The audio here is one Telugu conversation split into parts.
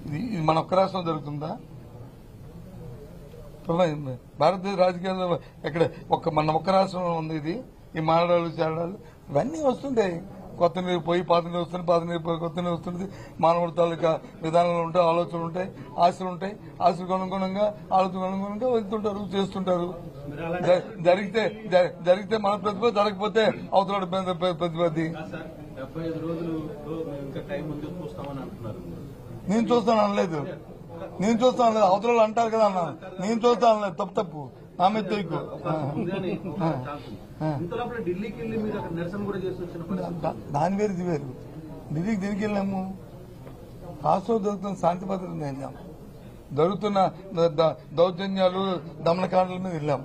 ఇది మన ఒక్క రాష్ట్రం జరుగుతుందా? భారతదేశ రాజకీయాల్లో ఎక్కడ మన ఒక్క రాష్ట్రంలో ఉంది ఇది. ఈ మానడాలు చేరడాలు ఇవన్నీ వస్తుంటాయి. కొత్త నీరు పోయి పాత నీరు వస్తుంది, పాత నీరు పోయి కొత్త నీరు వస్తుంది. మానవుడి తాలూకా విధానాలు ఉంటాయి, ఆలోచనలు ఉంటాయి, ఆశలు ఉంటాయి. ఆశలకు అనుగుణంగా ఆలోచనకు అనుగుణంగా వెళ్తుంటారు, చేస్తుంటారు. జరిగితే మన ప్రతిభ, జరగకపోతే అవతల ప్రతిపత్తి. నేను చూస్తాను అనలేదు, అవతల అంటారు కదా అన్న. నేను చూస్తాను అనలేదు. తప్పు నా మీద తొయ్యకు. దాని వేరు ఇది వేరు. ఢిల్లీకి దీనికి వెళ్ళాము. రాష్ట్రంలో జరుగుతున్న శాంతి భద్రత వెళ్ళాం. జరుగుతున్న దౌర్జన్యాలు, దమనకాండల మీద వెళ్ళాం.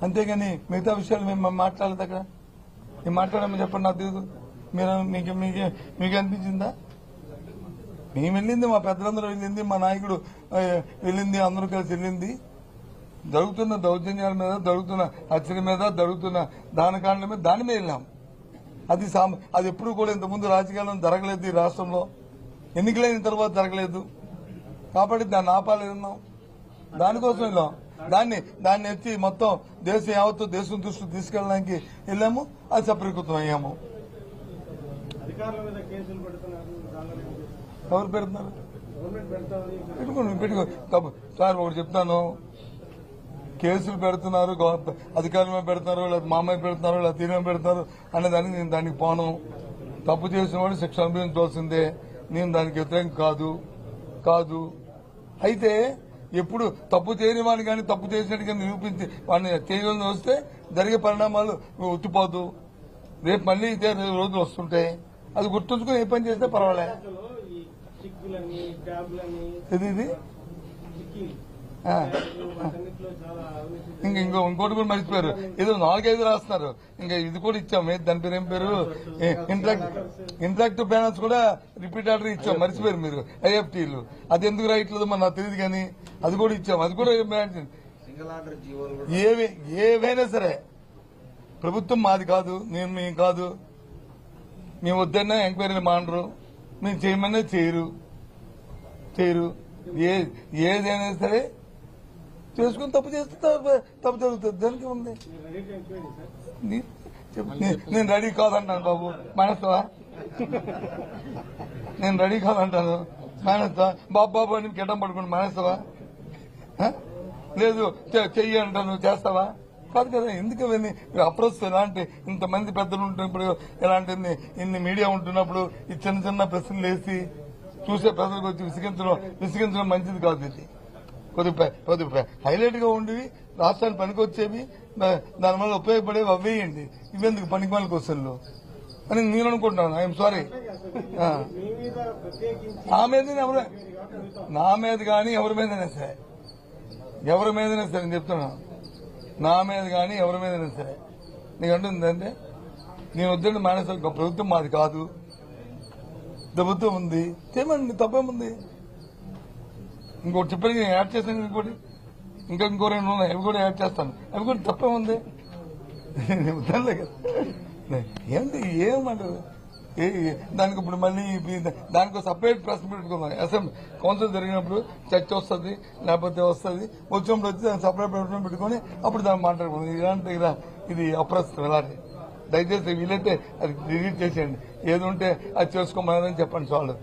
అంతేగాని మిగతా విషయాలు మేము మాట్లాడలేదు. అక్కడ మేము మాట్లాడామని చెప్పండి. నాకు తెలియదు. మీకు అనిపించిందా? మేము వెళ్ళింది, మా పెద్దలందరూ వెళ్ళింది, మా నాయకుడు వెళ్ళింది, అందరూ కలిసి వెళ్ళింది. జరుగుతున్న దౌర్జన్యాల మీద, జరుగుతున్న హత్యల మీద, జరుగుతున్న దానకాండల మీద, దాని మీద వెళ్ళాం. అది ఎప్పుడు కూడా ఇంతకుముందు రాజకీయాల్లో జరగలేదు. ఈ రాష్ట్రంలో ఎన్నికలైన తర్వాత జరగలేదు. కాబట్టి దాన్ని ఆపాలేదన్నాం. దానికోసం వెళ్ళాం. దాన్ని ఎత్తి మొత్తం యావత్తు దేశం దృష్టికి తీసుకెళ్ళడానికి వెళ్ళాము. అది సఫలీకృతం అయ్యాము. ఎవరు పెడుతున్నారు? పెట్టుకో సార్. ఒకటి చెప్తాను, కేసులు పెడుతున్నారు, అధికారుల మీద పెడుతున్నారు, లేదా మా మీద పెడుతున్నారు, లేదా తీరు మీద పెడుతున్నారు అనే దానికి నేను దానికి పోను. తప్పు చేసిన వాడు శిక్ష అనుభవించవలసిందే. నేను దానికి వ్యతిరేకం కాదు. అయితే ఎప్పుడు తప్పు చేయని వాడిని కానీ తప్పు చేసినట్టుగా నిరూపించి వాడిని చేయవలసి వస్తే జరిగే పరిణామాలు ఉత్తిపోదు. రేపు మళ్లీ ఇదే రోజులు వస్తుంటాయి. అది గుర్తుంచుకుని ఏ పని చేస్తే పర్వాలే. ఇది ఇంకోటి కూడా మర్చిపోయారు. ఏదో 4-5 రాస్తున్నారు. ఇంకా ఇది కూడా ఇచ్చాం. దాని పేరు ఏం పేరు? ఇంటరాక్టివ్ ప్యానల్స్ కూడా రిపీట్ ఆర్డర్ ఇచ్చాం. మర్చిపోయారు మీరు. ఐఎఫ్టీలు అది ఎందుకు రాయట్లేదు మరి నాకు తెలియదు. కానీ అది కూడా ఇచ్చాం. అది కూడా ఏవైనా సరే ప్రభుత్వం మాది కాదు, మేము కాదు. మేము వద్దన్నా ఎంక్వైరీలు మానరు, మేము చేయమన్నా చేయరు. ఏదైనా సరే చేసుకుని తప్పు చేస్తే తప్పు జరుగుతుంది. దానికి ఉంది. నేను రెడీ కాదంటాను బాబు. మానేస్తావా? నేను రెడీ కాదంటాను. మానేస్తావా? బాబు అని గిడ్డం పడుకుని మానేస్తావా? లేదు చెయ్యి అంటాను, చేస్తావా? కాదు కదా. ఎందుకు అవన్నీ అప్రోచ్ ఎలాంటి ఇంతమంది పెద్దలు ఉంటున్నప్పుడు, ఎలాంటి ఇన్ని మీడియా ఉంటున్నప్పుడు ఈ చిన్న ప్రశ్నలు వేసి చూసే ప్రజలకు వచ్చి విసిగించడం మంచిది కాదు. ఇది కొద్దిగా హైలైట్ గా ఉండేవి, రాష్ట్రానికి పనికొచ్చేవి, దానివల్ల ఉపయోగపడేవి అవేయండి. ఇవెందుకు పనికిమాల క్వశ్చన్లు అని నేను అనుకుంటున్నాను. I'm sorry. నా మీద కానీ ఎవరి మీదైనా సరే నేను చెప్తున్నాను. నా మీద కానీ ఎవరి మీదైనా సరే నీకు అంటుందంటే నేను వద్దండి మానేసాను. ప్రభుత్వం మాది కాదు, ప్రభుత్వం ఉంది, చేయమండి. తప్పేముంది? ఇంకోటి చెప్పండి, నేను యాడ్ చేస్తాను. ఇంకో 2 ఉన్నాయి, అవి కూడా యాడ్ చేస్తాను. అవి కూడా తప్పేముంది? వద్దలే కదా. ఏంటి ఏమంటారు దానికి? ఇప్పుడు మళ్ళీ దానికి సపరేట్ ప్రెస్ మీట్ పెట్టుకున్నాం. అసెంబ్లీ కౌన్సిల్ జరిగినప్పుడు చర్చ వస్తుంది, లేకపోతే వచ్చినప్పుడు వచ్చి దాన్ని సపరేట్ ప్రెస్ మీట్ పెట్టుకుని అప్పుడు దాన్ని మాట్లాడుకుందాం. ఇలాంటి ఇది అప్రస్తుతం. ఇలాంటి దయచేసి వీలైతే అది డిలీట్ చేసేయండి. ఏది ఉంటే అది చేసుకోమని చెప్పండి చాలు.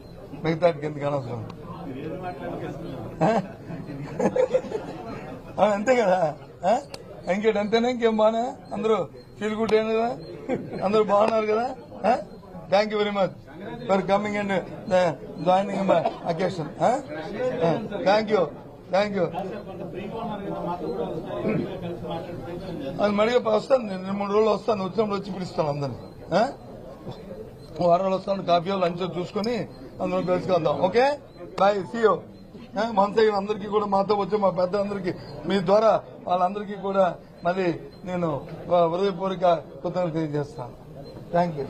మిగతాకి ఎందుకు అనవసరం. అంతే కదా. అంతేనా? ఇంకేం బాగా అందరూ ఫీల్ గుడ్ ఏం కదా? అందరూ బాగున్నారు కదా? Thank you very much for coming and joining my occasion. Thank you. అది మడిగా వస్తాను. నేను 2-3 రోజులు వస్తాను. వచ్చినప్పుడు వచ్చి పిలుస్తాను అందరినీ. వారాలు వస్తాను. కాఫీ లంచ్ చూసుకుని అందరం కలుసుకుందాం. Okay, bye, see you. మనసే అందరికీ కూడా మాతో వచ్చే మా పెద్దలందరికీ మీ ద్వారా వాళ్ళందరికీ కూడా మళ్ళీ నేను హృదయపూర్వక కృతజ్ఞతలు తెలియజేస్తాను. Thank you.